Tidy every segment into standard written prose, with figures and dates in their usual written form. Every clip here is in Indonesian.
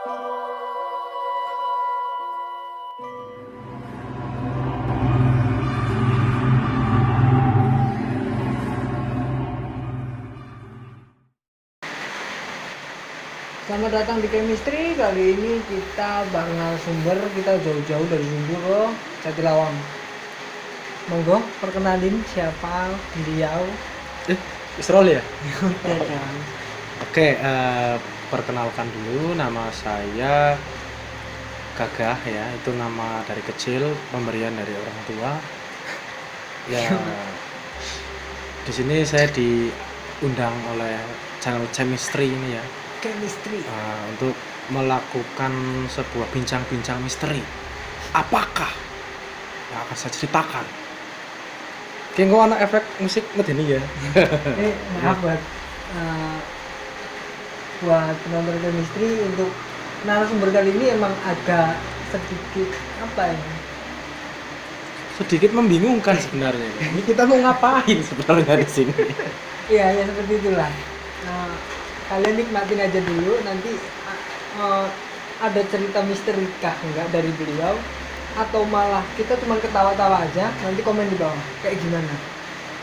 Selamat datang di Chemistry. Kali ini kita bakal sumber, kita jauh-jauh dari sumber ke Jatilawang. Monggo, perkenalin siapa beliau. Isrol ya? Udah kan. Oke, perkenalkan dulu, nama saya Gagah ya. Itu nama dari kecil, pemberian dari orang tua. Ya, di sini saya diundang oleh channel Chemistry ini ya. Chemistry. Untuk melakukan sebuah bincang-bincang misteri. Apakah yang akan saya ceritakan? Kayak nggak anak efek musik ngedini ya. Maaf buat penonton Chemistry, untuk narasumber kali ini emang agak sedikit apa ya? Sedikit membingungkan sebenarnya. Ini kita mau ngapain sebenarnya di sini? Iya, ya seperti itulah. Kalian nikmatin aja dulu, nanti ada cerita misteri kah enggak dari beliau, atau malah kita cuma ketawa-tawa aja, nanti komen di bawah kayak gimana.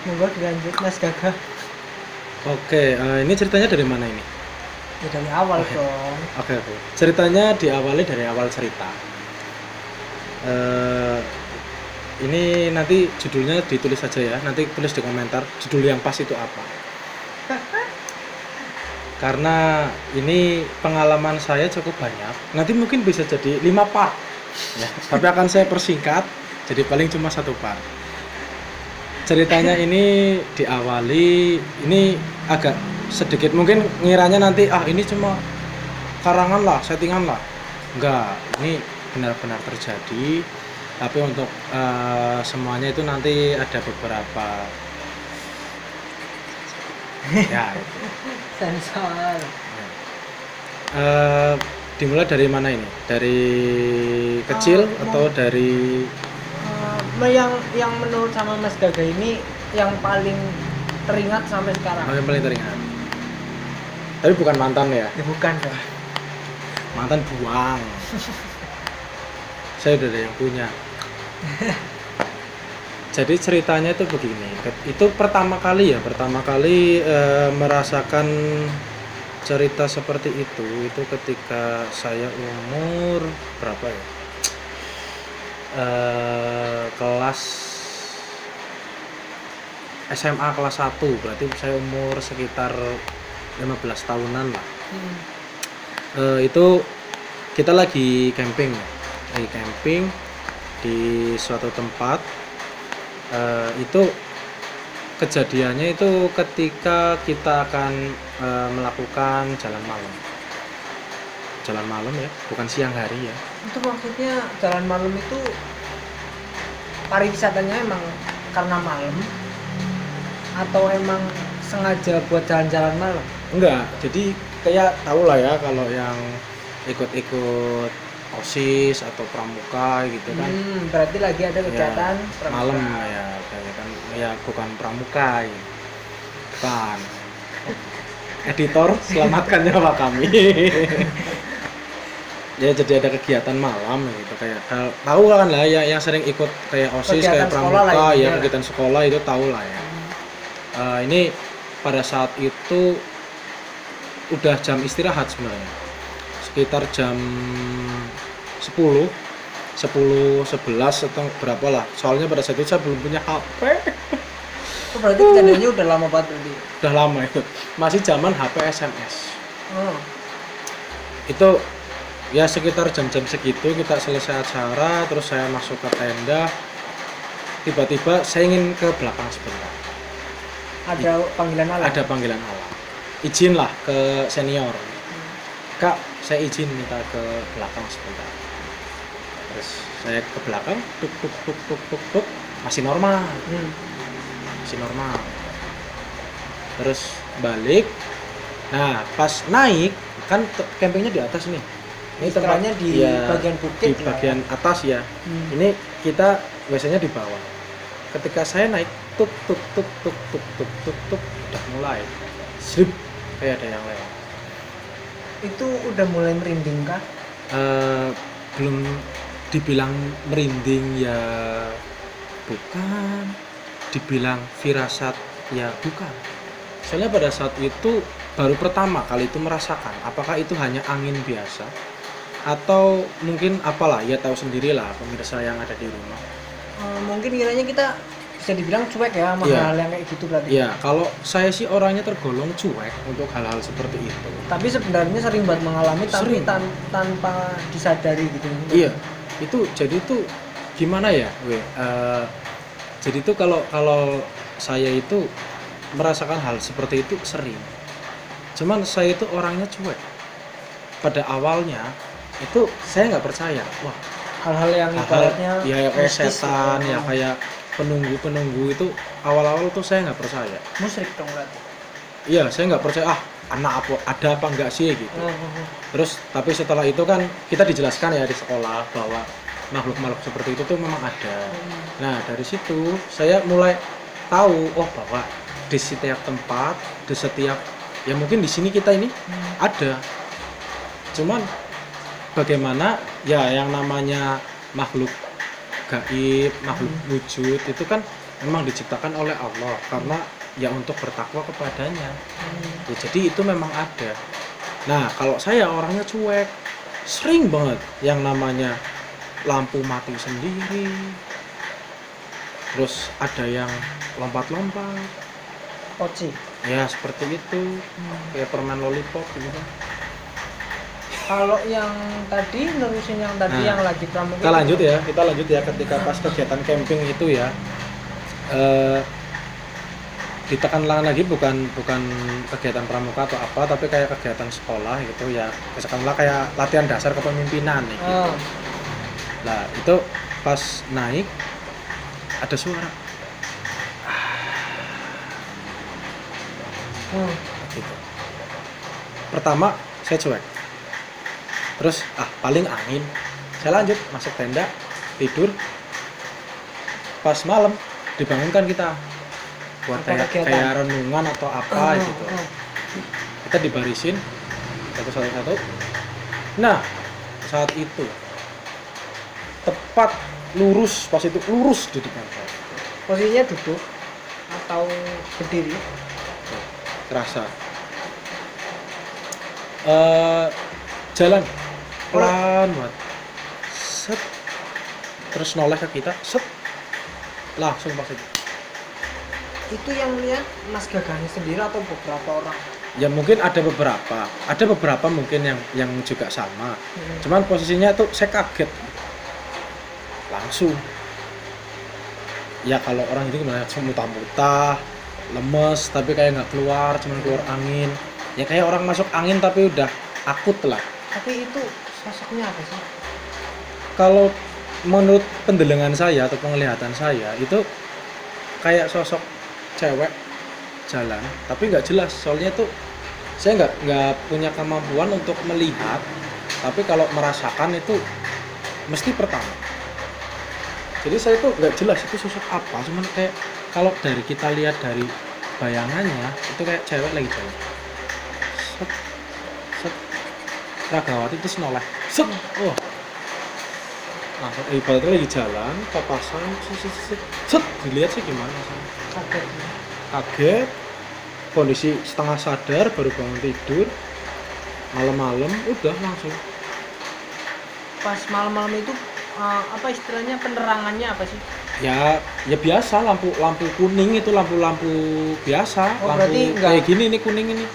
Monggo dilanjut Mas Gagah. Oke, ini ceritanya dari mana ini? Ya dari awal dong. Oke. Ceritanya diawali dari awal cerita. Ini nanti judulnya ditulis saja ya, nanti tulis di komentar judul yang pas itu apa. Karena ini pengalaman saya cukup banyak, nanti mungkin bisa jadi 5 part ya, tapi akan saya persingkat jadi paling cuma 1 part. Ceritanya ini diawali, ini agak sedikit mungkin ngiranya nanti ini cuma karangan lah, settingan lah. Enggak, ini benar-benar terjadi, tapi untuk semuanya itu nanti ada beberapa ya. Sensor. Dimulai dari mana ini? Dari kecil atau dari yang menurut sama Mas Gagah ini yang paling teringat sampai sekarang? yang paling teringat. Tapi bukan mantan ya? Ya bukan dong. Mantan buang. Saya udah ada yang punya. Jadi ceritanya itu begini. Itu pertama kali merasakan cerita seperti itu ketika saya umur berapa ya? Kelas SMA kelas 1, berarti saya umur sekitar 15 tahunan lah. Itu kita lagi camping di suatu tempat. Itu kejadiannya itu ketika kita akan melakukan jalan malam ya, bukan siang hari ya. Itu maksudnya jalan malam itu pariwisatanya emang karena malam atau emang sengaja buat jalan-jalan malam? Enggak, jadi kayak tau lah ya kalau yang ikut-ikut OSIS atau pramuka gitu kan. Berarti lagi ada kegiatan ya, malam ya, kan ya, bukan pramuka ya. Bukan. Editor, selamatkan nyawa kami. Ya, jadi ada kegiatan malam gitu, kayak tahu kan lah ya, yang sering ikut kayak OSIS, kegiatan kayak pramuka ya, kegiatan sekolah itu tahu lah ya. Ini pada saat itu udah jam istirahat sebenarnya, sekitar jam 10, 11 atau berapa lah, soalnya pada saat itu saya belum punya HP. Berarti kejadiannya udah lama banget berarti? Udah lama itu, masih zaman HP SMS. Itu ya sekitar jam-jam segitu kita selesai acara, terus saya masuk ke tenda, tiba-tiba saya ingin ke belakang sebentar. Ada panggilan alam? Ada panggilan alam. Izin lah ke senior. Kak, saya izin minta ke belakang sebentar. Terus saya ke belakang, tuk, masih normal. Terus balik. Nah, pas naik kan campingnya di atas nih. Ini tempatnya di bagian bukit, di bagian atas ya. Ini kita biasanya di bawah. Ketika saya naik, tuk, udah mulai. Slip, kayak ada yang lewat. itu udah mulai merinding kah? Belum dibilang merinding ya bukan, dibilang firasat ya bukan. Soalnya pada saat itu baru pertama kali itu merasakan apakah itu hanya angin biasa atau mungkin apalah, ya tahu sendirilah pemirsa yang ada di rumah. Mungkin kiranya kita bisa dibilang cuek ya sama Iya. hal yang kayak gitu berarti. Ya, kalau saya sih orangnya tergolong cuek untuk hal-hal seperti itu. Tapi sebenarnya sering banget mengalami tapi Sering. tanpa disadari gitu. Iya, itu jadi tuh gimana ya, jadi tuh kalau saya itu merasakan hal seperti itu sering. Cuman saya itu orangnya cuek. Pada awalnya itu saya nggak percaya. Wah, Hal-hal yang hal ibaratnya ya kayak mistis setan, gitu. ya kayak penunggu itu awal-awal tuh saya nggak percaya. Musyrik dong berarti. Iya, saya nggak percaya. Anak apa ada apa enggak sih gitu. Terus tapi setelah itu kan kita dijelaskan ya di sekolah bahwa makhluk-makhluk seperti itu tuh memang ada. Nah, dari situ saya mulai tahu bahwa di setiap tempat, di setiap ya mungkin di sini kita ini ada. Cuman bagaimana ya yang namanya makhluk gaib, makhluk wujud itu kan memang diciptakan oleh Allah karena ya untuk bertakwa kepadanya. Ya, jadi itu memang ada. Nah, kalau saya orangnya cuek, sering banget yang namanya lampu mati sendiri, terus ada yang lompat-lompat, Poci. ya seperti itu, kayak permen lollipop gitu. Kalau yang tadi nerusin yang tadi Nah, yang lagi pramuka. Kita lanjut ya ketika pas kegiatan camping itu ya. Ditekankan lagi bukan kegiatan pramuka atau apa, tapi kayak kegiatan sekolah gitu ya, katakanlah kayak latihan dasar kepemimpinan nih gitu. Nah itu pas naik ada suara gitu. Pertama saya cuek, terus paling angin, saya lanjut masuk tenda tidur. Pas malam dibangunkan kita buat kayak renungan atau apa gitu. Kita dibarisin satu. Nah, saat itu tepat lurus, pas itu lurus di depan saya. Posisinya duduk atau berdiri? Terasa jalan pelan banget, set, terus noleh ke kita, set, langsung pas itu. Itu yang lihat Mas Gagahnya sendiri atau beberapa orang? Ya mungkin ada beberapa mungkin yang juga sama. Cuman posisinya tuh saya kaget langsung. Ya kalau orang itu gimana, muntah-muntah, lemes tapi kayak nggak keluar, cuman keluar angin. Ya kayak orang masuk angin tapi udah akut lah. Tapi itu sosoknya apa sih? Kalau menurut pendelengan saya atau penglihatan saya itu kayak sosok cewek jalan tapi nggak jelas, soalnya tuh saya nggak punya kemampuan untuk melihat, tapi kalau merasakan itu mesti pertama. Jadi saya tuh nggak jelas itu sosok apa, cuman kayak kalau dari kita lihat dari bayangannya itu kayak cewek lagi jalan, set set, ragawati terus noleh, set, langsung ibaratnya lagi jalan papasan, set, dilihat sih gimana rasanya, kaget, kondisi setengah sadar baru bangun tidur, malam-malam udah langsung. Pas malam-malam itu apa istilahnya, penerangannya apa sih? Ya biasa, lampu kuning itu lampu biasa, lampu kayak gini, ini kuning ini.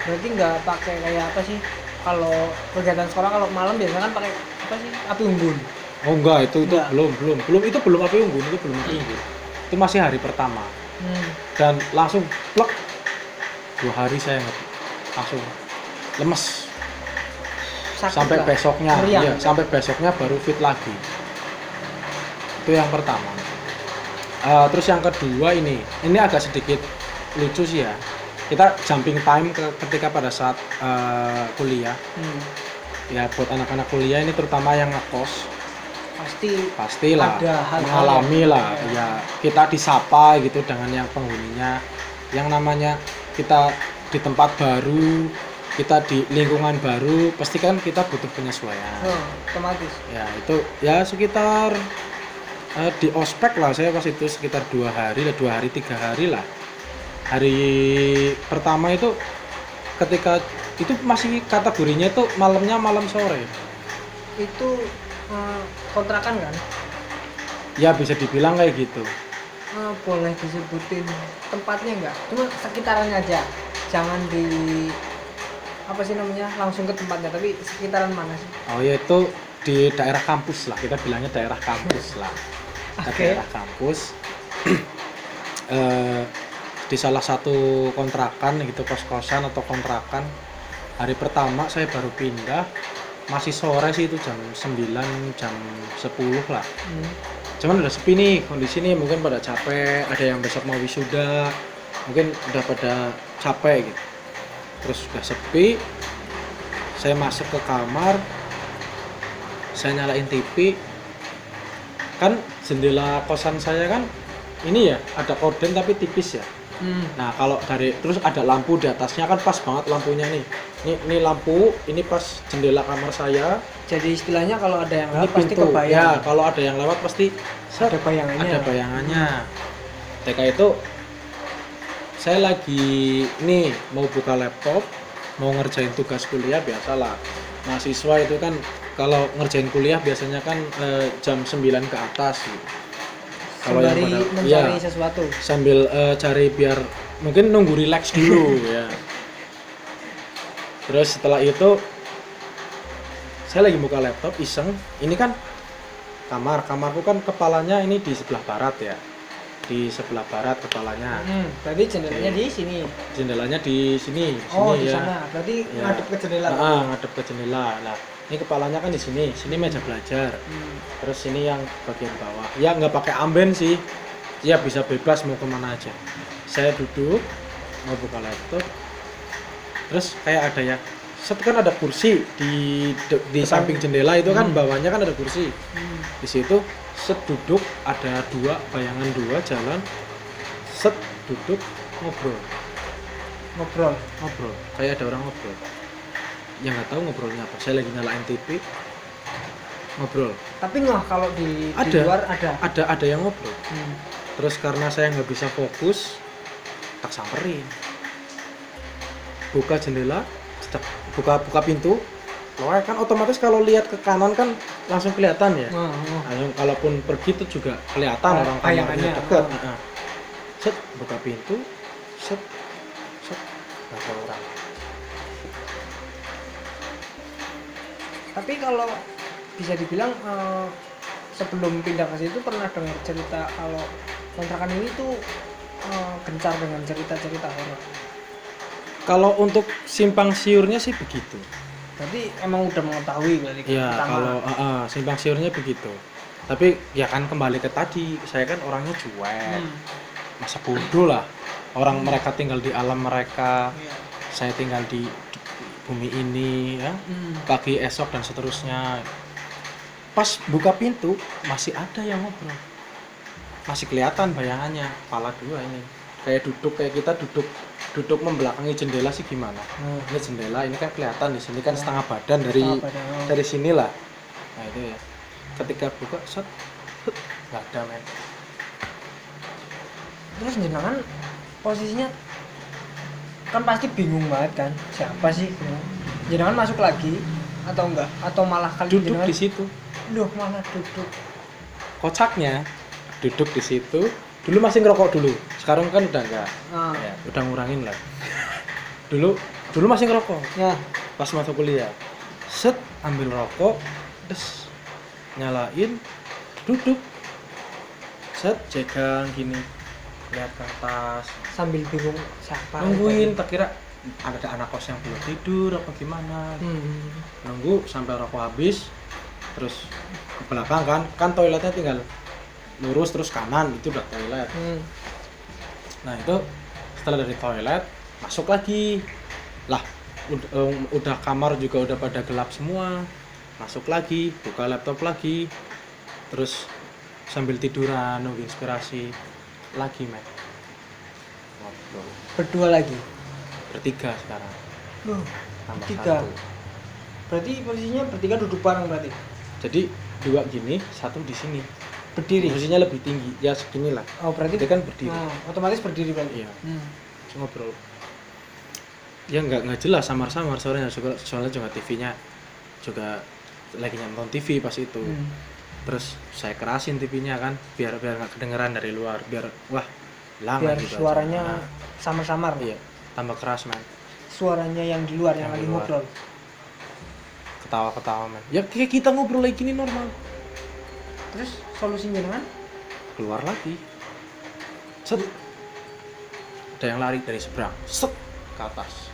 Berarti nggak pakai kayak apa sih? Kalau kegiatan sekolah kalau malam biasanya kan pakai apa sih? Api unggun. Oh enggak, itu belum itu belum api unggun, itu masih hari pertama. Dan langsung plek, 2 hari saya ngerti, langsung lemes. Sakit sampai lah. besoknya, Meriang. iya, sampai besoknya baru fit lagi. Itu yang pertama. Terus yang kedua ini agak sedikit lucu sih ya. Kita jumping time ketika pada saat kuliah. Ya buat anak-anak kuliah ini terutama yang ngekos, pastilah mengalami lah ya, kita disapa gitu dengan yang penghuninya, yang namanya kita di tempat baru, kita di lingkungan baru pasti kan kita butuh penyesuaian. Oh, otomatis. Ya itu ya sekitar di ospek lah saya pas itu sekitar 2 hari 3 hari lah. Hari pertama itu ketika itu masih kategorinya itu malamnya malam sore. Itu kontrakan kan? Ya bisa dibilang kayak gitu. Boleh disebutin tempatnya nggak? Cuma sekitarannya aja, jangan di apa sih namanya langsung ke tempatnya, tapi sekitaran mana sih? Oh ya itu di daerah kampus lah, kita bilangnya daerah kampus lah. Oke. Daerah kampus. Di salah satu kontrakan gitu, kos-kosan atau kontrakan. Hari pertama saya baru pindah, masih sore sih itu jam 9, jam 10 lah. Cuman udah sepi nih kondisi nih, mungkin pada capek, ada yang besok mau wisuda, mungkin udah pada capek gitu. Terus udah sepi, saya masuk ke kamar, saya nyalain TV, kan jendela kosan saya kan ini ya ada korden tapi tipis ya. Nah kalau dari terus ada lampu di atasnya kan pas banget lampunya nih. Ini lampu, ini pas jendela kamar saya. Jadi istilahnya kalau ada yang Ini lewat pasti pintu. kebayang. Ya kalau ada yang lewat pasti Ada bayangannya. ada bayangannya. TK itu saya lagi nih mau buka laptop, mau ngerjain tugas kuliah, biasalah mahasiswa itu kan kalau ngerjain kuliah biasanya kan jam 9 ke atas gitu. Kalau yang Sembari pada mencari ya, sesuatu. sambil cari biar mungkin nunggu relax dulu ya. Terus setelah itu saya lagi buka laptop iseng. Ini kan kamarku kan kepalanya ini di sebelah barat ya, di sebelah barat kepalanya. Berarti jendelanya di sini. Jendelanya di sini Oh, di ya. sana. Berarti Ya. ngadep ke jendela. Ngadep ke jendela. Nah ini kepalanya kan di sini meja belajar. Terus ini yang bagian bawah ya nggak pakai amben sih ya, bisa bebas mau kemana aja. Saya duduk mau buka laptop, terus kayak ada ya kan ada kursi di samping jendela itu kan, bawahnya kan ada kursi. Di situ set duduk, ada bayangan dua jalan, set duduk ngobrol kayak ada orang ngobrol ya, nggak tahu ngobrolnya apa. Saya lagi nyalain TV ngobrol, Tapi nggak kalau di Ada. luar ada. ada yang ngobrol. Terus karena saya nggak bisa fokus, tak samperin, buka jendela, buka pintu. Loh, kan otomatis kalau lihat ke kanan kan langsung kelihatan ya. Langsung kalaupun pergi itu juga kelihatan orang kamarnya dekat. Set buka pintu, set nggak ada orang. Tapi kalau bisa dibilang sebelum pindah ke situ pernah dengar cerita kalau kontrakan ini tuh gencar dengan cerita-cerita horor. Kalau untuk simpang siurnya sih begitu. Berarti emang udah mengetahui berarti Ya pertama. kalau simpang siurnya begitu. Tapi ya kan kembali ke tadi, saya kan orangnya cuek. Masa bodoh lah. Orang mereka tinggal di alam mereka, Iya. saya tinggal di bumi ini ya. Pagi esok dan seterusnya. Pas buka pintu masih ada yang ngobrol. Masih kelihatan bayangannya, kepala dua ini. Kayak kita duduk membelakangi jendela sih gimana? Ini jendela, ini kan kelihatan di sini kan setengah badan dari sinilah. Nah itu ya. Ketika buka, set, nggak ada men. Terus jenengan posisinya kan pasti bingung banget kan, siapa sih? Jenengan masuk lagi atau enggak? Atau malah kali Duduk jenengan di situ. Loh, malah duduk. Kocaknya duduk di situ. Dulu masih ngerokok dulu. Sekarang kan udah enggak. Ya, udah ngurangin lah. Dulu masih ngerokok. Ya. Pas masuk kuliah. Set, ambil rokok, des, nyalain, duduk. Set, jegang gini. Lihat ke atas. Sambil bingung siapa. Nungguin, tak kira ada anak kos yang belum tidur apa gimana. Nunggu sampai rokok habis. Terus ke belakang kan toiletnya tinggal lurus terus kanan, itu udah toilet. Nah itu setelah dari toilet masuk lagi lah, udah kamar juga udah pada gelap semua, masuk lagi, buka laptop lagi, terus sambil tiduran nunggu inspirasi lagi men. Ngobrol Berdua lagi. bertiga sekarang. Loh, tambah Tiga. 1. Berarti posisinya bertiga duduk bareng berarti. Jadi 2 gini, 1 di sini. Berdiri. Posisinya lebih tinggi, ya segini lah. Oh, berarti Dia kan berdiri. Nah, otomatis berdiri berarti. Iya. Hmm. Terus ngobrol. Ya nggak jelas, samar-samar soalnya juga TV-nya juga lagi nonton TV pas itu. Terus saya kerasin TV-nya kan biar nggak kedengeran dari luar, biar hilang Biar gitu suaranya aja. samar-samar. Iya, tambah keras man. Suaranya yang di luar yang Yang lagi di luar. ngobrol. Ketawa-ketawa man. Ya kayak kita ngobrol lagi gini normal. Terus solusinya dengan Keluar lagi. Set. Ada yang lari dari seberang. Set ke atas.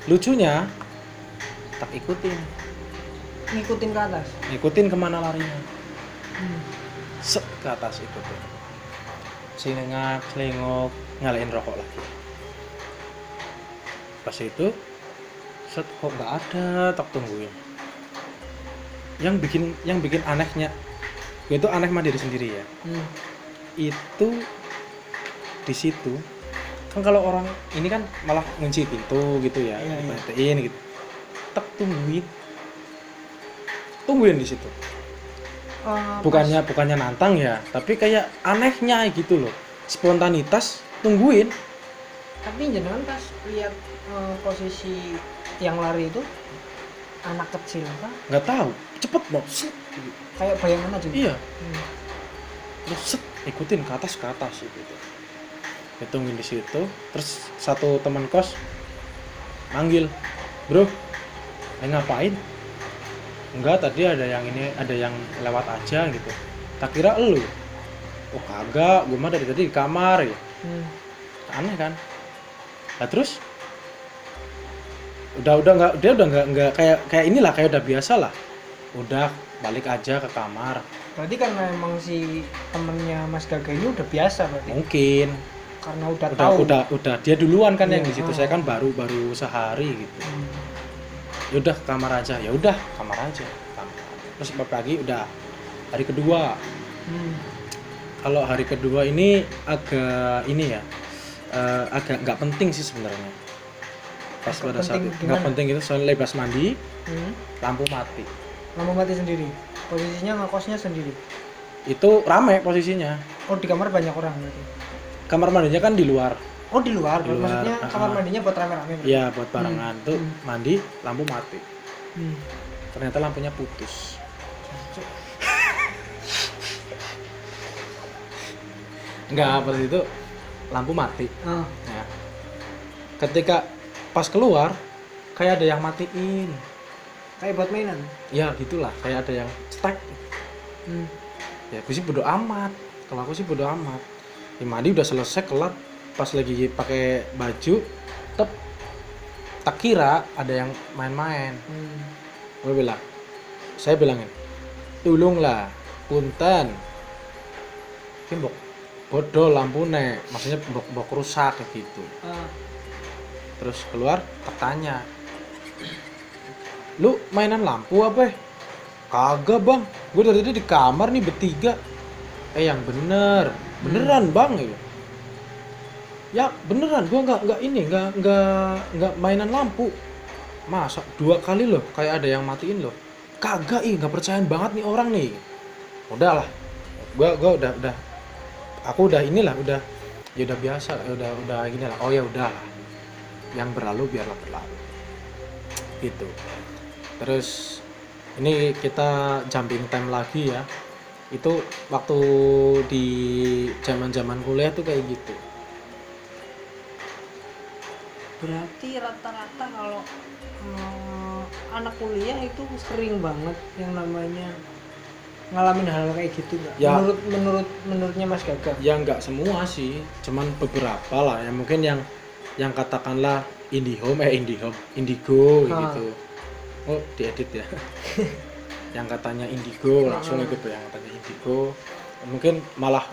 Lucunya tak ikutin. ngikutin ke atas. Ngikutin kemana larinya. Hmm. Set ke atas ikutin. Selingok, nyalain rokok lagi. Pas itu set kok nggak ada, tak tungguin. Yang bikin anehnya, itu aneh mah diri sendiri ya. Itu di situ kan kalau orang ini kan malah ngunci pintu gitu ya, Iya. matiin gitu. Tak tungguin di situ. Bukannya nantang ya, tapi kayak anehnya gitu loh. Spontanitas tungguin. Tapi jangan pas lihat posisi yang lari itu anak kecil apa? Nggak tahu, cepet mau set, gitu. Kayak bayangan aja. Iya, Hmm. terus set ikutin ke atas gitu. Hitungin di situ, terus satu teman kos manggil, bro, ngapain? Enggak, tadi ada yang lewat aja gitu. Tak kira elu. Oh kagak, gue mah dari tadi di kamar ya. Aneh kan? Nah terus udah nggak kayak inilah, kayak udah biasa lah. Udah balik aja ke kamar. Berarti karena emang si temennya Mas Gaga ini udah biasa berarti. Mungkin Karena udah tahu. udah dia duluan kan Iya. yang di situ. Saya kan baru sehari gitu. Ya udah kamar aja. Ya udah kamar aja. Terus pagi udah hari kedua. Kalau hari kedua ini agak ini ya, agak nggak penting sih sebenarnya. Pas pada saat nggak penting itu soalnya pas mandi, lampu mati. Lampu mati sendiri. Posisinya ngekosnya sendiri. Itu rame posisinya. Oh di kamar banyak orang berarti. Kamar mandinya kan di luar. Oh di luar. Di luar, Maksudnya kamar mandinya buat rame-rame. berarti? Iya buat barengan. Tuh mandi lampu mati. Hmm. Ternyata lampunya putus. Enggak, pada itu lampu mati. Ya. Ketika pas keluar kayak ada yang matiin. Kayak buat mainan. Ya gitulah, kayak ada yang cetek. Ya aku sih bodo amat. Kalau aku sih bodo amat. Ya, mandi udah selesai kelar, pas lagi pakai baju, tak kira ada yang main-main. Saya bilangin, tolonglah, punten. Kimbok bodoh lampune, maksudnya bok rusak kayak gitu. Terus keluar, tanya, lu mainan lampu apa? Kagak bang, gue dari tadi di kamar nih bertiga. Yang beneran bang ya. Ya beneran, gue nggak mainan lampu. Masa 2 kali loh, kayak ada yang matiin loh. Kagak, nggak percayaan banget nih orang nih. Udahlah, gue udah aku udah inilah, udah biasa, udah gini lah. Oh ya udah, yang berlalu biarlah berlalu. Gitu. Terus ini kita jumping time lagi ya. Itu waktu di zaman kuliah tuh kayak gitu. Berarti rata-rata kalau anak kuliah itu sering banget yang namanya ngalamin hal kayak gitu nggak? Ya, menurutnya Mas Gaga? Ya nggak semua sih, cuman beberapa lah. Ya mungkin yang katakanlah indigo gitu. Oh diedit ya. Yang katanya indigo langsung gitu, yang katanya indigo mungkin malah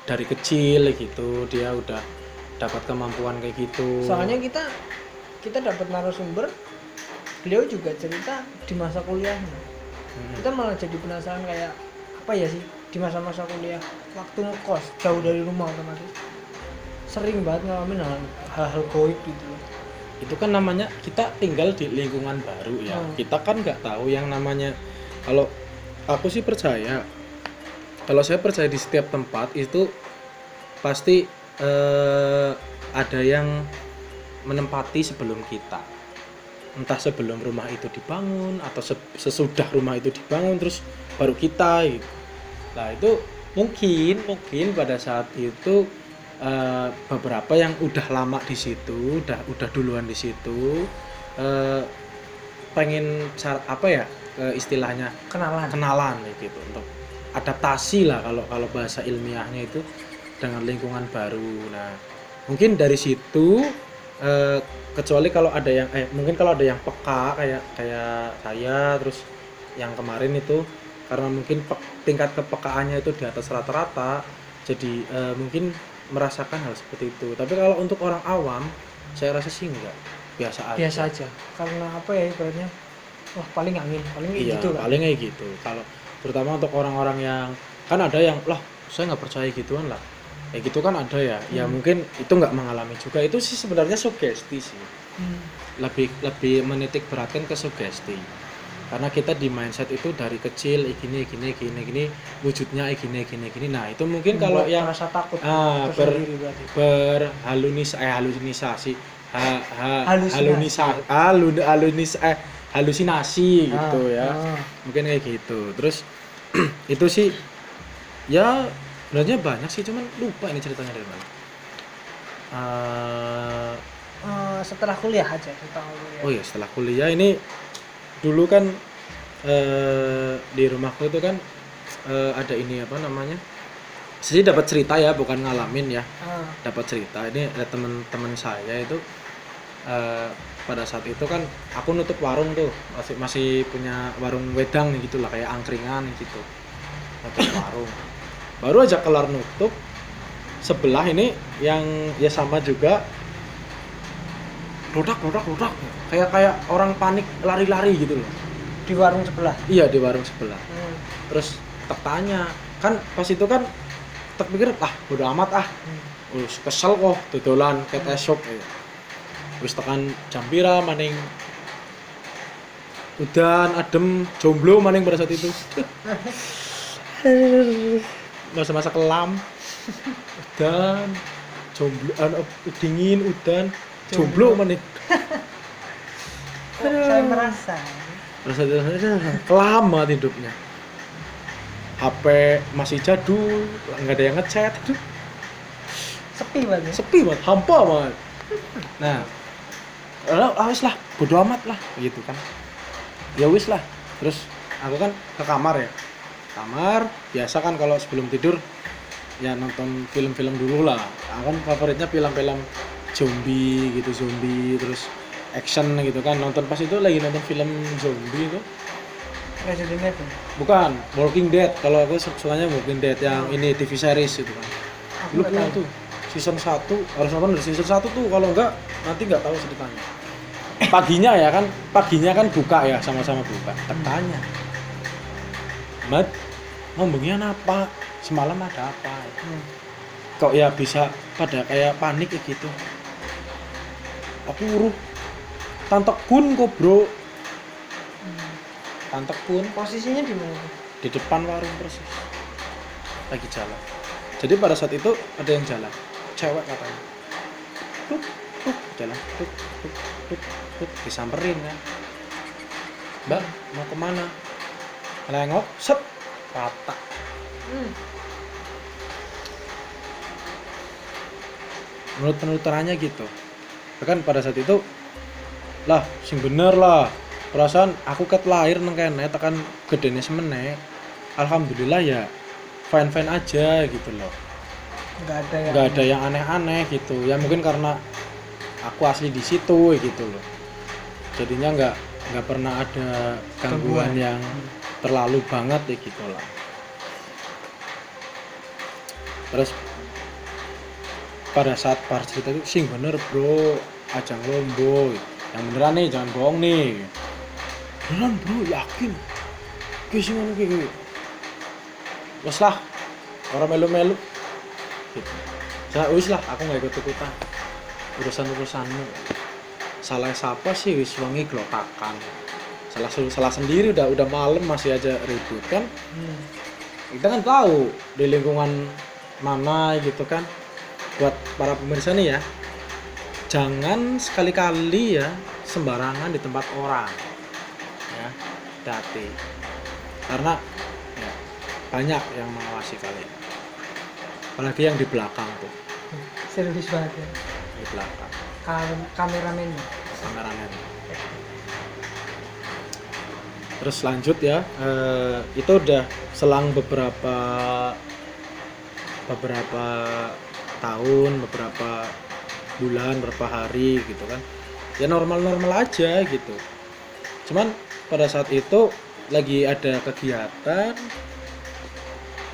dari kecil gitu dia udah dapat kemampuan kayak gitu. Soalnya kita dapat narasumber, beliau juga cerita di masa kuliahnya. Kita malah jadi penasaran kayak apa ya sih di masa-masa kuliah waktu ngekos jauh dari rumah otomatis sering banget ngalamin hal-hal goib gitu. Itu kan namanya kita tinggal di lingkungan baru ya. Kita kan nggak tahu yang namanya, kalau aku sih percaya, kalau saya percaya di setiap tempat itu pasti ada yang menempati sebelum kita. Entah sebelum rumah itu dibangun atau sesudah rumah itu dibangun terus baru kita gitu. Nah itu mungkin pada saat itu beberapa yang udah lama di situ, udah duluan di situ, pengen apa ya, istilahnya kenalan gitu, untuk adaptasi lah kalau bahasa ilmiahnya itu dengan lingkungan baru. Nah mungkin dari situ, kecuali kalau ada yang mungkin kalau ada yang peka kayak saya, terus yang kemarin itu karena mungkin tingkat kepekaannya itu di atas rata-rata, jadi mungkin merasakan hal seperti itu. Tapi kalau untuk orang awam, saya rasa sih enggak, biasa aja. Karena apa ya, ibaratnya wah paling angin, paling gitu kan. Paling kayak gitu. Kalau terutama untuk orang-orang yang kan ada yang lah saya nggak percaya gituan lah, kayak gitu kan ada ya. Ya mungkin itu nggak mengalami juga, itu sih sebenarnya sugesti sih. Lebih menitik beratkan ke sugesti. Karena kita di mindset itu dari kecil gini wujudnya gini. Nah itu mungkin kalau yang rasa takut halusinasi gitu ya. Mungkin kayak gitu. Terus itu sih ya sebenarnya banyak sih, cuman lupa ini ceritanya dari mana. Setelah kuliah aja tentang kuliah. Oh iya, setelah kuliah ini dulu kan di rumahku itu kan ada ini apa namanya, saya dapat cerita ya, bukan ngalamin ya, dapat cerita. Ini ada teman-teman saya itu pada saat itu kan aku nutup warung tuh, masih punya warung wedang gitu lah, kayak angkringan gitu, nutup warung. Baru aja kelar nutup, sebelah ini yang ya sama juga rodak kayak orang panik lari-lari gitu loh di warung sebelah. Iya, di warung sebelah. Terus tak tanya kan, pas itu kan tak pikir bodo amat kesel kok dodolan ket esok wis tekan jam pira maning udan adem jomblo maning pada saat itu. Masa-masa kelam, udan jomblo, dingin udan jomblo maning. Saya merasa kelam banget hidupnya. HP masih jadul, nggak ada yang ngechat, sepi banget, hampa banget. Nah, wis lah, bodo amat lah, gitu kan. Ya wis lah. Terus aku kan ke kamar ya. Kamar biasa kan kalau sebelum tidur ya nonton film-film dulu lah. Aku kan favoritnya film-film zombie gitu, terus action gitu kan. Nonton pas itu lagi nonton film zombie itu. Resident Evil. Bukan, Walking Dead. Kalau aku sukanya Walking Dead yang ini TV series itu kan. Lu punya tuh season 1, harus nonton dari season 1 tuh, kalau enggak nanti enggak tahu ceritanya. Paginya kan buka ya, sama-sama buka. Tanya. Mat, ngomongin apa? Semalam ada apa? Kok ya bisa pada kayak panik kayak gitu. Aku uruh Tantek pun kok bro. Tantek pun posisinya di mana? Di depan warung persis, lagi jalan. Jadi pada saat itu ada yang jalan, cewek katanya, jalan, disamperin kan, Mbak mau kemana? Nengok, set, rata. Menurut penuturannya gitu. Kan pada saat itu lah sing bener lah, perasaan aku ket lahir nang kene tekan gedene semene, alhamdulillah ya fine aja gitu loh, nggak ada yang aneh-aneh gitu ya. Mungkin karena aku asli di situ gitu loh, jadinya nggak pernah ada gangguan yang terlalu banget ya gitu lah. Terus pada saat par cerita itu sing bener bro, ajang lombo yang beneran nih, jangan bohong nih. Beneran bro, yakin. Kisah ngono iki. Wes lah, orang melu-melu. Gitu. Wes lah, aku nggak ikut-ikutan. urusanmu. Salah siapa sih wis wengi glotakan. Salah sendiri udah malam masih aja ribut kan. Kita kan tahu di lingkungan mana gitu kan. Buat para pemirsa nih ya, jangan sekali-kali ya sembarangan di tempat orang ya, hati-hati karena ya, banyak yang mengawasi kalian, apalagi yang di belakang tuh, Serius banget ya. di belakang Kameramennya. Terus lanjut ya, itu udah selang beberapa tahun, beberapa bulan, beberapa hari gitu kan, ya normal aja gitu. Cuman pada saat itu lagi ada kegiatan,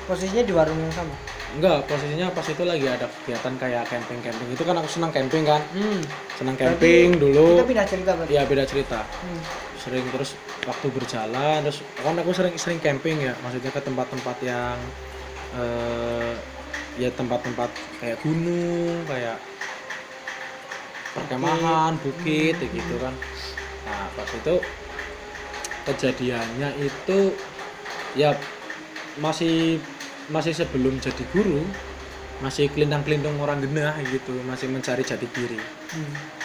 Posisinya di warung yang sama. enggak, posisinya pas itu lagi ada kegiatan kayak camping. Itu kan aku senang camping kan, senang Berarti camping dulu. Kita pindah cerita berarti. Iya, beda cerita. Hmm. Sering, terus waktu berjalan, terus kan aku sering camping ya, maksudnya ke tempat-tempat yang ya tempat-tempat kayak gunung, kayak perkemahan, bukit gitu kan. Nah pas itu kejadiannya itu ya masih sebelum jadi guru, masih kelintang-kelintung orang genah gitu, masih mencari jati diri,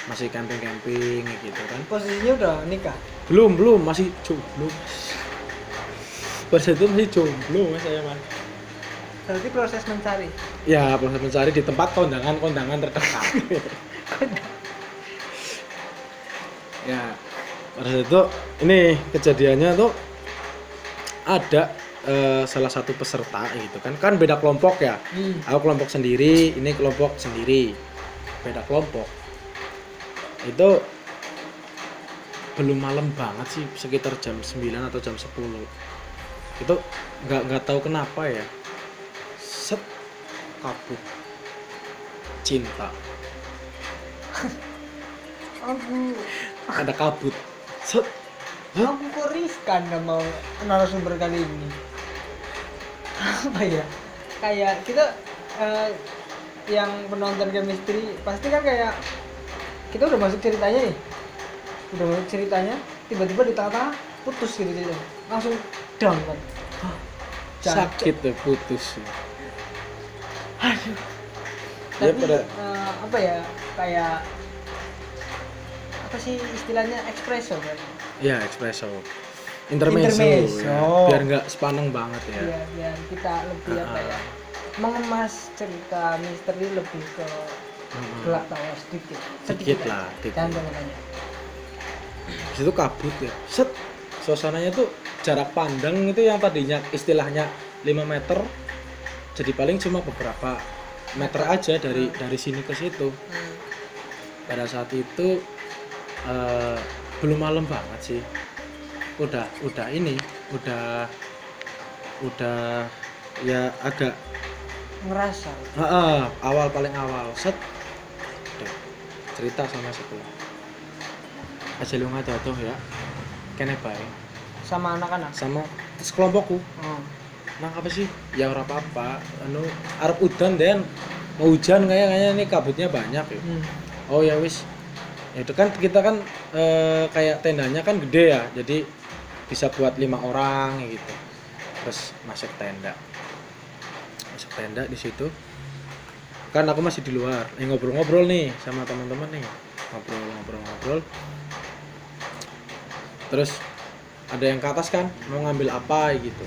masih camping gitu kan. Posisinya udah nikah. Belum, masih jomblo. Pada saat itu masih jomblo mas saya mas. Berarti proses mencari. Ya proses mencari di tempat kondangan terdekat. Ya pada saat itu ini kejadiannya tuh ada salah satu peserta gitu kan beda kelompok ya. Aku kelompok sendiri, ini kelompok sendiri, beda kelompok. Itu belum malam banget sih, sekitar jam 9 atau jam 10. Itu nggak tahu kenapa ya, set kabut cinta. Ada kabut, set. Aku kok riskan sama narasumber kali ini. Apa ya? Kayak kita yang penonton chemistry pasti kan kayak kita udah masuk ceritanya nih. Tiba-tiba di tengah-tengah putus gitu langsung down kan. Sakit deh putus. Aduh. Ya, Tapi apa ya, kayak apa sih istilahnya, espresso kan? Ya espresso, intermezzo. Ya. Biar nggak sepaneng banget ya. Iya, biar kita lebih apa ya, mengemas cerita misteri lebih ke gelak tawa sedikit lah, dan teman-temannya. Di situ kabut ya, set. Suasananya tuh jarak pandang itu yang tadinya istilahnya 5 meter jadi paling cuma beberapa meter aja dari sini ke situ. Pada saat itu belum malam banget sih, udah ya agak Ngerasa paling awal set udah cerita sama sebelah aja lu nggak jatuh ya kene bae sama anak-anak, sama sekelompokku. Nah apa sih ya ora apa-apa, arep udan den, mau hujan kayaknya ini kabutnya banyak ya. Oh ya wis, ya itu kan kita kan kayak tendanya kan gede ya, jadi bisa buat 5 orang gitu. Terus masuk tenda di situ kan aku masih di luar, ngobrol-ngobrol nih sama teman-teman nih, ngobrol. Terus ada yang ke atas kan mau ngambil apa gitu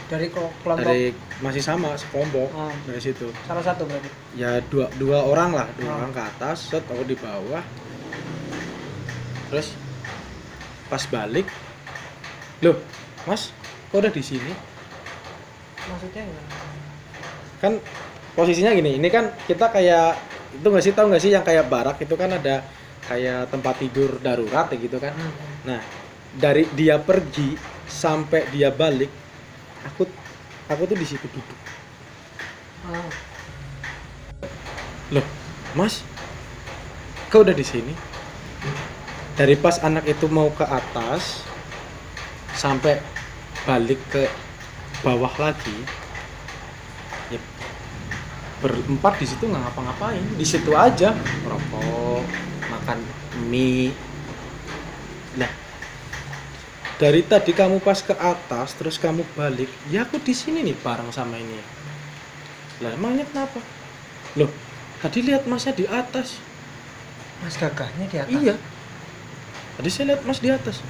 dari kelompok, dari masih sama sekelompok. Dari situ salah satu berarti ya dua orang lah, orang ke atas, set aku di bawah. Terus pas balik, loh mas kok udah di sini? maksudnya ya? Kan posisinya gini, ini kan kita kayak itu tahu nggak sih yang kayak barak itu kan ada kayak tempat tidur darurat ya gitu kan. Nah dari dia pergi sampai dia balik, aku tuh di situ duduk. Loh mas kau udah di sini? Dari pas anak itu mau ke atas sampai balik ke bawah lagi ya berempat di situ nggak ngapa-ngapain, di situ aja merokok, makan mie. Nah, dari tadi kamu pas ke atas terus kamu balik, ya aku di sini nih bareng sama ini. Lah emangnya kenapa? Loh, tadi lihat masnya di atas. Mas Gagahnya di atas. Iya. Tadi saya lihat mas di atas.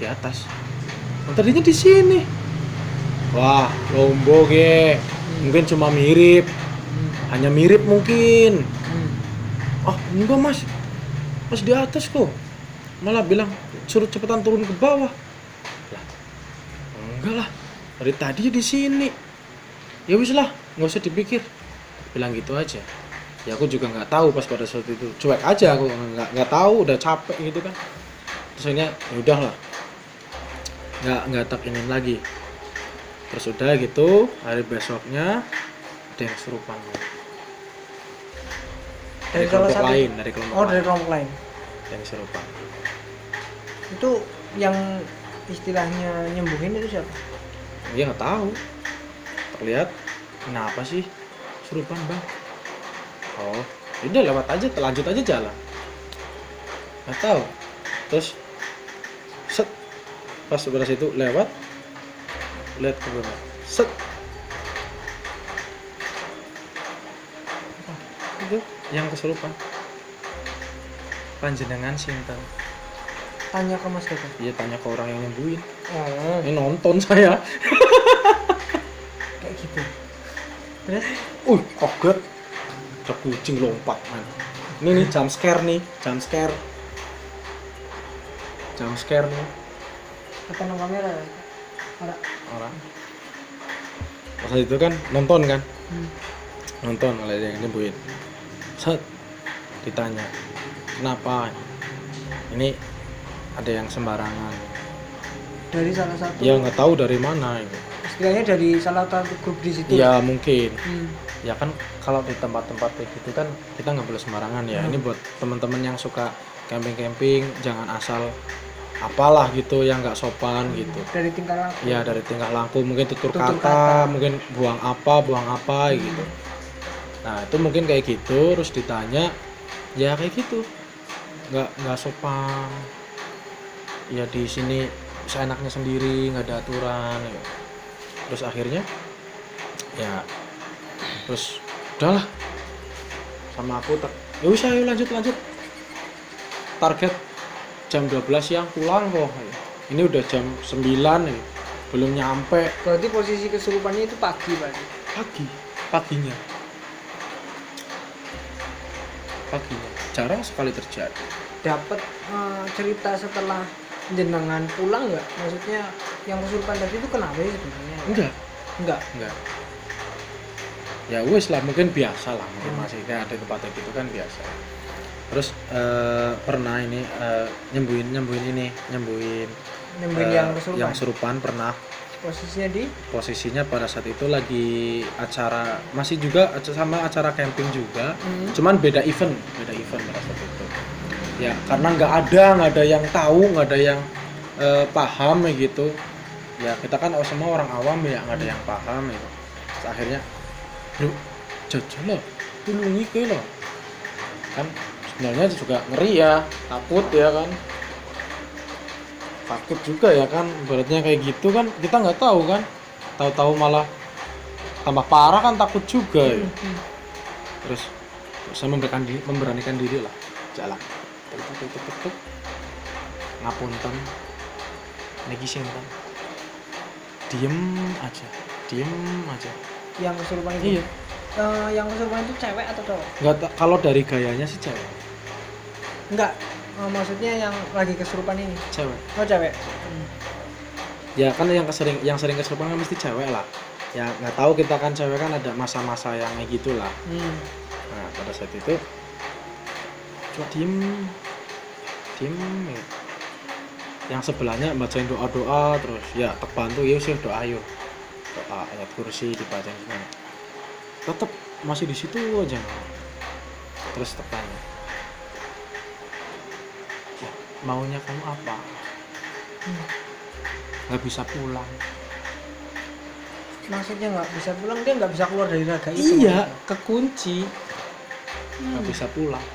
Di atas. Oh, tadinya di sini. Wah, lombok ya. Mungkin cuma mirip. Hanya mirip mungkin. Ah, enggak mas. Mas di atas kok. Malah bilang suruh cepetan turun ke bawah. Lah, enggak lah. Dari tadi di sini. Ya wis lah, nggak usah dipikir. Bilang gitu aja. Ya aku juga nggak tahu pas pada saat itu, cuek aja aku, nggak tahu, udah capek gitu kan. Terus akhirnya ya udahlah, nggak tak ingin lagi. Terus udah gitu, hari besoknya ada yang serupan dari kelompok lain, dari kelompok Oh, lain. dari kelompok lain. Yang serupan Itu yang istilahnya nyembuhin itu siapa? dia nggak tahu, terlihat kenapa sih serupan bang. Oh, udah lewat aja, lanjut aja jalan. Nggak tahu. Terus set pas sebelah situ lewat, lihat ke bawah. Set. Itu yang kesurupan. Panjenengan sinten? Tanya ke Mas Gagah. Iya, tanya ke orang yang nyembuhin. Oh, Ini nonton saya. kayak gitu. Terus Kaget. Ada kucing lompat man. Ini nih jump scare nih, jump scare nih apa nang kamera? orang. Pas itu kan nonton kan, Hmm. nonton oleh yang nyembuhin. Set ditanya kenapa? Ini ada yang sembarangan. Dari salah satu. Ya nggak tahu dari mana itu. Istilahnya dari salah satu grup di situ. Ya mungkin. Hmm. Ya kan kalau di tempat-tempat kayak gitu kan kita nggak boleh sembarangan ya. Ini buat teman-teman yang suka camping-camping, jangan asal apalah gitu yang nggak sopan gitu. Dari tingkah laku. Ya dari tingkah laku, mungkin tutur Tutur kata, kata. mungkin buang apa gitu. Nah itu mungkin kayak gitu, terus ditanya ya kayak gitu, nggak sopan. Ya di sini seenaknya sendiri, nggak ada aturan. Ya. Terus akhirnya ya terus udahlah sama aku ya wis ayo lanjut target jam 12 siang pulang kok. Ini udah jam 9 ya. Belum nyampe. Berarti posisi kesurupannya itu pagi, Pak. Paginya jarang sekali terjadi. Dapat cerita setelah jenengan pulang nggak? Maksudnya yang kesurupan tadi itu kenapa sih sebenarnya? Enggak. Ya wis lah, mungkin biasa lah, mungkin masih kayak ada tempatnya gitu kan biasa. Terus pernah ini nyembuhin yang kesurupan. yang serupan pernah. Posisinya pada saat itu lagi acara, masih juga sama acara camping juga, cuman beda event pada saat itu. Ya karena nggak ada yang tahu, nggak ada yang paham gitu. Ya kita kan semua orang awam ya, nggak ada yang paham gitu. Terus akhirnya bro, jajal loh, tulungi ke loh. Kan sebenarnya juga ngeri ya, takut ya kan. Takut juga ya kan, beratnya kayak gitu kan, kita nggak tahu kan. Tahu-tahu malah tambah parah kan, takut juga ya. Terus saya memberanikan diri lah, jalan. Tuk. Ngapunten. Niki sinten? Diem aja. Yang kesurupan itu? Iya. Yang kesurupan itu cewek atau cowok? Kalau dari gayanya sih cewek. Enggak. Maksudnya yang lagi kesurupan ini? Cewek. Oh, cewek. Ya kan yang sering kesurupan kan mesti cewek lah. Ya nggak tahu, kita kan cewek kan ada masa-masa yang kayak gitulah. Nah pada saat itu cuma diem ya. Yang sebelahnya bacain doa terus ya tak bantu ya sih, doa ayat kursi dibacain gimana, tetap masih di situ aja. Terus tanya, ya, maunya kamu apa? Nggak bisa pulang. maksudnya nggak bisa pulang, dia nggak bisa keluar dari raga itu. Iya, kekunci, nggak bisa pulang.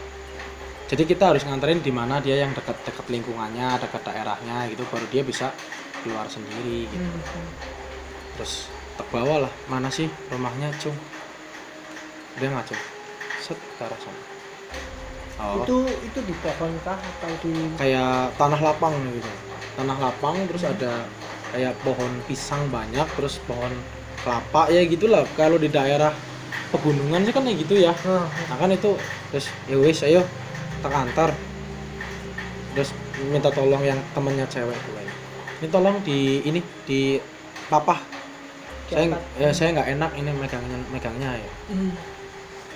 Jadi kita harus nganterin di mana dia yang dekat-dekat lingkungannya, dekat daerahnya gitu, baru dia bisa keluar sendiri gitu. Terus terbawa lah, mana sih rumahnya Cung? Dia nggak Cung, set ke arah sana. Oh, Itu di pohon kah atau di kayak tanah lapang gitu. Tanah lapang terus ada kayak pohon pisang banyak, terus pohon kelapa ya gitulah. Kalau di daerah pegunungan sih kan kayak gitu ya. Nah kan itu terus ya wis ayo tak antar. Terus minta tolong yang temennya cewek tuh kayak. Ini tolong di papa. Saya nggak enak ini megangnya ya.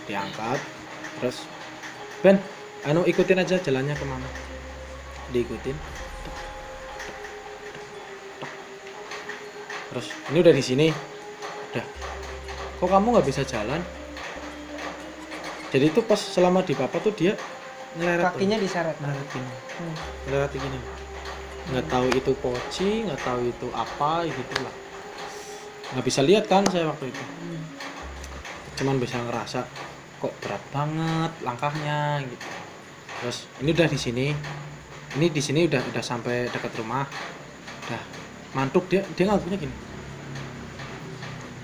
Diangkat terus Ben ikutin aja jalannya kemana, diikutin. Terus ini udah di sini udah, kok kamu nggak bisa jalan? Jadi itu pas selama di papa tuh dia ngeleret kakinya diseret. ngeleret gini, ngeleret gini, nggak tahu itu poci, nggak tahu itu apa gitu lah, nggak bisa lihat kan saya waktu itu, cuman bisa ngerasa kok berat banget langkahnya gitu. Terus ini udah di sini, udah sampai dekat rumah, udah mantuk dia ngakunya gini.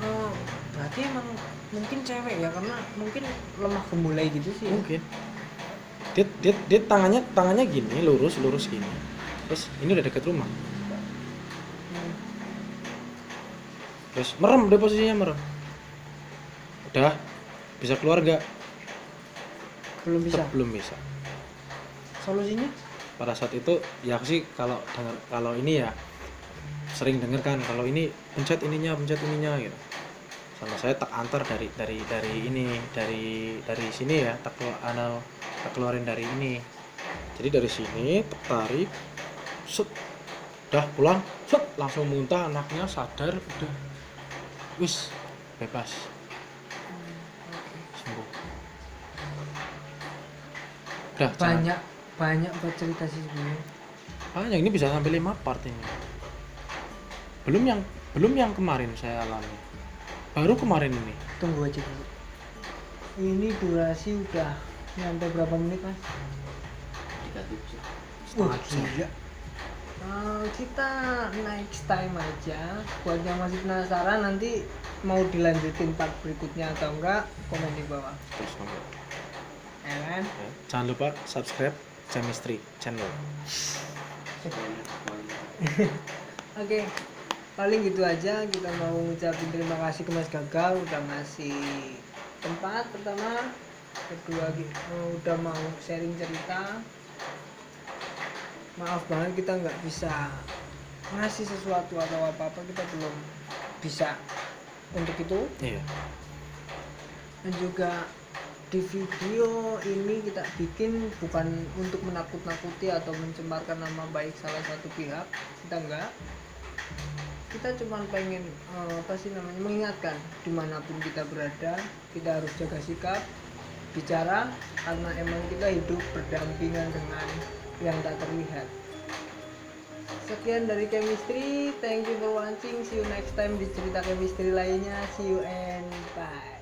Oh, berarti emang mungkin cewek ya, karena mungkin lemah gemulai gitu sih. Mungkin dia tangannya gini lurus gini. Terus ini udah dekat rumah. Terus merem, dia posisinya merem. Udah bisa keluar gak? Belum bisa. Solusinya? Pada saat itu ya aku sih kalau ini ya sering denger kan, kalau ini pencet ininya gitu. Sama saya tak antar dari sini ya, tak keluarin dari ini. Jadi dari sini tak tarik, set, udah pulang, set, langsung muntah, anaknya sadar, udah wis bebas, sembuh. Udah banyak buat cerita sih sebenarnya. Banyak, ini bisa sampai 5 part ini. Belum yang kemarin saya alami. Baru kemarin ini. Tunggu aja dulu. Ini durasi udah nyampe berapa menit, Mas? 37. Gila. Kita next time aja. Buat yang masih penasaran, nanti mau dilanjutin part berikutnya atau enggak, komen di bawah. Terus kamu. Ya kan? Jangan lupa subscribe Chemistry Channel. Oke, paling gitu aja. Kita mau ngucapin terima kasih ke Mas Gagal udah ngasih tempat pertama, kedua udah mau sharing cerita. Maaf banget kita nggak bisa ngasih sesuatu atau apa-apa, kita belum bisa untuk itu. Iya. Dan juga di video ini kita bikin bukan untuk menakut-nakuti atau mencemarkan nama baik salah satu pihak, kita enggak. Kita cuma pengen mengingatkan dimanapun kita berada, kita harus jaga sikap bicara, karena emang kita hidup berdampingan dengan yang tak terlihat. Sekian dari Chemistry, thank you for watching, see you next time di cerita chemistry lainnya, see you and bye.